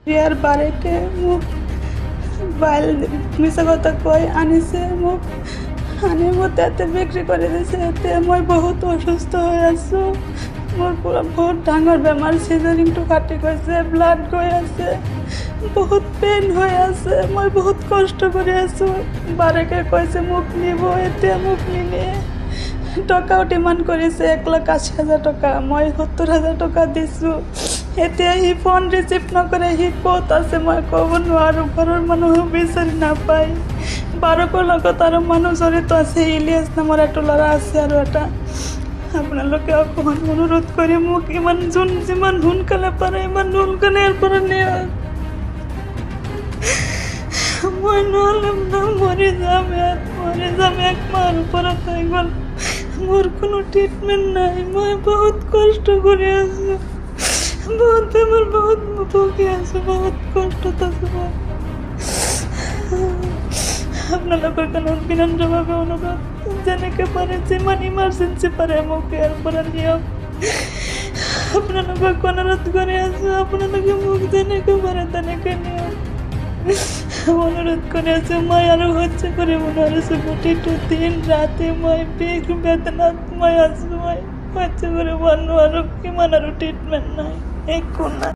বিয়ার বাড়িতে মোক বাইল মিছা কথা কয় আনিছে, মোক আনি মতে এতে বিক্রি করে দিছে। এতে মই বহুত অসুস্থ হয়ে আছো। মোর পুরা বহুত ডাঙর বেমার, সিজারিংটো কাটি গৈছে, ব্লাড গৈ আছে, বহুত পেইন হয়ে আছে। মই বহুত কষ্ট করে আছো। বারেকে কইছে মোক নিব, এতে মোক নিলে টকাও ডিমান্ড করেছে 1,80,000 টাকা। মই 70,000 টাকা দিছো। এতিয়া হি ফোন রিসিভ নকৰে, হি ক'ত আছে মই ক'ব নোৱাৰো। ঘৰৰ মানুহ বিচাৰি নাপায়। বাৰকৰ লগত আৰু মানুহ জড়িত আছে, ইলিয়াছ নামৰ এটা ল'ৰা আছে আৰু এটা। আপোনালোকে অকণমান অনুৰোধ কৰি মোক যিমান সোনকালে পাৰে ইমান সোনকালে ইয়াৰ পৰা নিয়ক। মই নহ'লে মৰি যাম, মৰি যাম। 1 মাহৰ ওপৰত হৈ গ'ল, মোৰ কোনো ট্ৰিটমেণ্ট নাই। মই বহুত কষ্ট কৰি আছো, বহুত বেমাৰ, বহুত ভুগি আছো, বহুত কষ্টত আছো মই। আপোনালোকৰ কাৰণে বিনম্ৰভাৱে অনুৰোধ, যেনেকৈ পাৰে যিমান ইমাৰ্জেঞ্চি পাৰে মোক ইয়াৰ পৰা নিয়ক। আপোনালোকক অনুৰোধ কৰি আছো, আপোনালোকে মোক যেনেকৈ পাৰে তেনেকৈ নিয়ক। অনুৰোধ কৰি আছো। মই আৰু সহ্য কৰিব নোৱাৰিছো। প্ৰতিটো দিন ৰাতি মই বিষ বেদনাত মই আছো। মই সহ্য কৰিব নোৱাৰো। কিমান আৰু ট্ৰিটমেণ্ট নাই, একো নাই।